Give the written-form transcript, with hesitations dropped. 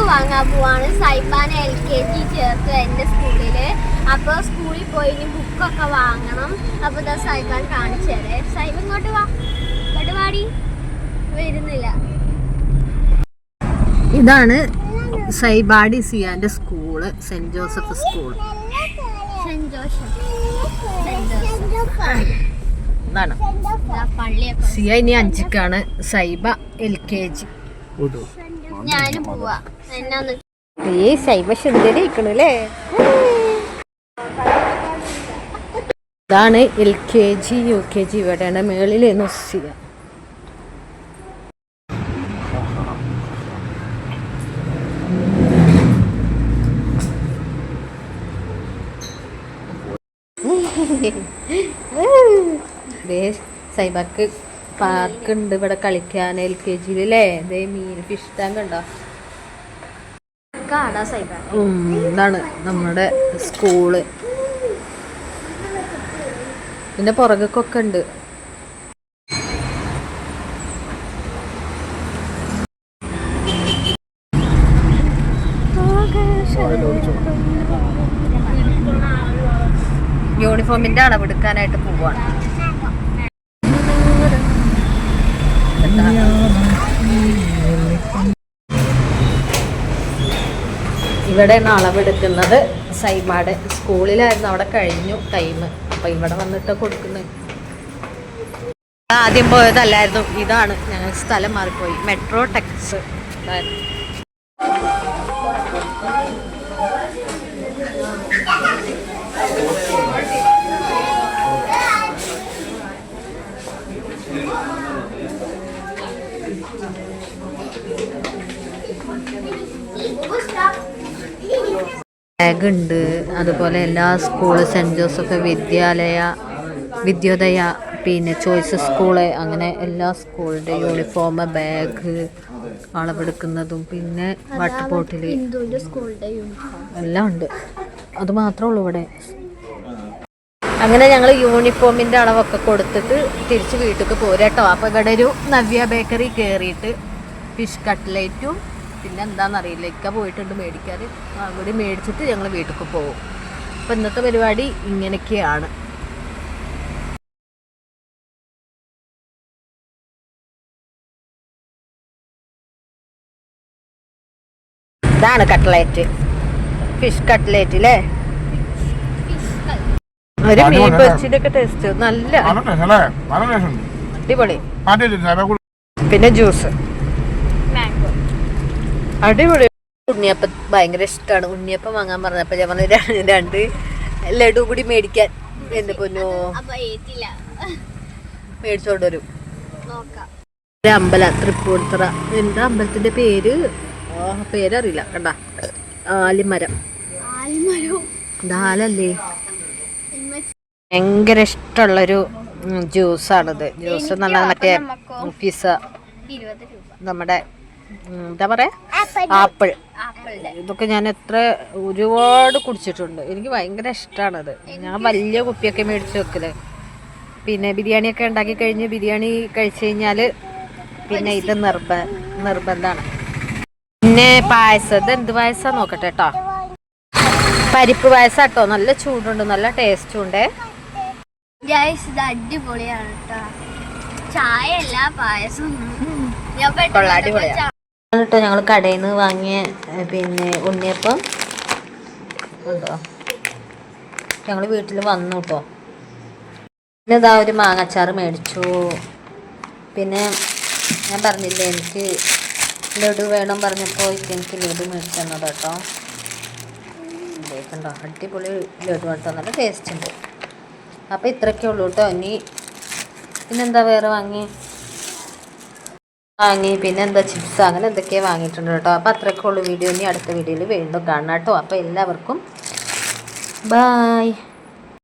വാങ്ങാൻ പോവാണ്. സൈബാനെ LKG ചേർത്ത് എൻ്റെ സ്കൂളില്. അപ്പൊ സ്കൂളിൽ പോയി ഇനി ബുക്കൊക്കെ വാങ്ങണം. അപ്പൊ ഇതാ സൈബാൻ കാണിച്ചു തരേ. സൈബ ഇങ്ങോട്ട് വാ, ഇങ്ങോട്ട് വാടി. വരുന്നില്ല. ഇതാണ് സൈബാടി സിയാന്റെ സ്കൂള്, സെന്റ് ജോസഫ് സ്കൂൾ. ഇതാണ് സിയ ഇനി 5ക്കാണ്, സൈബ LKG. ഞാനും പോവാ. സൈബ ശുദ്ധരിക്കണല്ലേ. ഇതാണ് LKG UKG. ഇവിടെയാണ് മേളിലേന്നു സിയ. സൈബക്ക് പാർക്ക് ഉണ്ട് ഇവിടെ കളിക്കാൻ LKG-ല് അല്ലേ. ഇതേ മീൻ ഫിഷ് ടാങ്ക് ഉണ്ടോ. ഇതാണ് നമ്മുടെ സ്കൂള്. പിന്നെ പുറകൊക്കെ ഉണ്ട്. യൂണിഫോമിന്റെ അളവെടുക്കാനായിട്ട് പോവാണ്. ഇവിടെയാണ് അളവെടുക്കുന്നത്. സൈബാടെ സ്കൂളിലായിരുന്നു, അവിടെ കഴിഞ്ഞു ടൈം. അപ്പൊ ഇവിടെ വന്നിട്ട് കൊടുക്കുന്നത്. ആദ്യം പോയതല്ലായിരുന്നു, ഇതാണ്. ഞങ്ങൾ സ്ഥലം മാറിപ്പോയി. Metro Tex. ബാഗ് ഉണ്ട്. അതുപോലെ എല്ലാ സ്കൂള്, സെന്റ് ജോസഫ് വിദ്യോദയ, പിന്നെ ചോയ്സ് സ്കൂള്, അങ്ങനെ എല്ലാ സ്കൂളിൻ്റെ യൂണിഫോം, ബാഗ്, അളവെടുക്കുന്നതും പിന്നെ വാട്ടർ ബോട്ടിൽ എല്ലാം ഉണ്ട്. അത് മാത്രമേ ഉള്ളൂ ഇവിടെ. അങ്ങനെ ഞങ്ങൾ യൂണിഫോമിൻ്റെ അളവൊക്കെ കൊടുത്തിട്ട് തിരിച്ച് വീട്ടിലേക്ക് പോരും കേട്ടോ. അപ്പോൾ ഇവിടെ ഒരു നവ്യ ബേക്കറി കയറിയിട്ട് ഫിഷ് കട്ട്ലേറ്റും പിന്നെ എന്താണെന്നറിയില്ല, ഇക്ക പോയിട്ടുണ്ട് മേടിക്കാൻ. അവിടെ മേടിച്ചിട്ട് ഞങ്ങൾ വീട്ടിലേക്ക് പോകും. അപ്പോൾ ഇന്നത്തെ പരിപാടി ഇങ്ങനെയൊക്കെയാണ്. ഇതാണ് കട്ട്ലേറ്റ്, ഫിഷ് കട്ട്ലേറ്റ് അല്ലേ. ഒരു മീൻ പൊരിച്ചിന്റെ ഒക്കെ ടേസ്റ്റ് നല്ല അടിപൊളി. പിന്നെ ജ്യൂസ് അടിപൊളി. ഉണ്ണിയപ്പം ഭയങ്കര ഇഷ്ടമാണ്. ഉണ്ണിയപ്പം വാങ്ങാൻ പറഞ്ഞപ്പോൾ ഞാൻ പറഞ്ഞു 2 ലഡു കൂടി മേടിക്കാൻ. എന്റെ പൊന്നോ, മേടിച്ചോണ്ട് വരും. ഒരു അമ്പലം, തൃപ്പൂണിത്തുറ. എന്താ അമ്പലത്തിന്റെ പേരറിയില്ല. കണ്ട ആലിമരം. ദാലല്ലേ. ഭയങ്കര ഇഷ്ടമുള്ളൊരു ജ്യൂസാണിത്. ജ്യൂസ് എന്ന് പറഞ്ഞാൽ മറ്റേ പിസ, നമ്മുടെ എന്താ പറയാ, ആപ്പിൾ. ഇതൊക്കെ ഞാൻ ഒരുപാട് കുടിച്ചിട്ടുണ്ട്. എനിക്ക് ഭയങ്കര ഇഷ്ടമാണത്. ഞാൻ വലിയ കുപ്പിയൊക്കെ മേടിച്ച് വെക്കല്. പിന്നെ ബിരിയാണിയൊക്കെ ഉണ്ടാക്കി കഴിഞ്ഞ് ബിരിയാണി കഴിച്ചു കഴിഞ്ഞാൽ പിന്നെ ഇത് നിർബന്ധമാണ്. പിന്നെ പായസം, ഇത് എന്ത് പായസം നോക്കട്ടെ കേട്ടോ. പരിപ്പ് പായസാട്ടോ. നല്ല ചൂടുണ്ട്, നല്ല ടേസ്റ്റും ഉണ്ട്. ഇത് അടിപൊളിയാണ് കേട്ടോ. ചായ അല്ല, പായസം. അടിപൊളിയാണ് കേട്ടോ. ഞങ്ങൾ കടയിൽ നിന്ന് വാങ്ങിയ പിന്നെ ഉണ്ണിയപ്പം ഉണ്ടോ, ഞങ്ങൾ വീട്ടിൽ വന്നു കേട്ടോ. പിന്നെ ഇതാ ഒരു മാങ്ങാച്ചാറ് മേടിച്ചു. പിന്നെ ഞാൻ പറഞ്ഞില്ലേ എനിക്ക് ലഡു വേണം പറഞ്ഞപ്പോൾ എനിക്ക് ലഡു മേടിച്ചു തന്നത് കേട്ടോ. കണ്ടോ, അടിപൊളി ലഡു കേട്ടോ, നല്ല ടേസ്റ്റ് ഉണ്ട്. അപ്പോൾ ഇത്രയൊക്കെ ഉള്ളൂ കേട്ടോ. ഇനി പിന്നെന്താ വേറെ വാങ്ങി പിന്നെ എന്താ ചിപ്സ്, അങ്ങനെ എന്തൊക്കെയാണ് വാങ്ങിയിട്ടുണ്ട് കേട്ടോ. അപ്പോൾ അത്രയൊക്കെ ഉള്ളൂ വീഡിയോ. ഇനി അടുത്ത വീഡിയോയിൽ വീണ്ടും കാണാം കേട്ടോ. അപ്പോൾ എല്ലാവർക്കും ബായ്.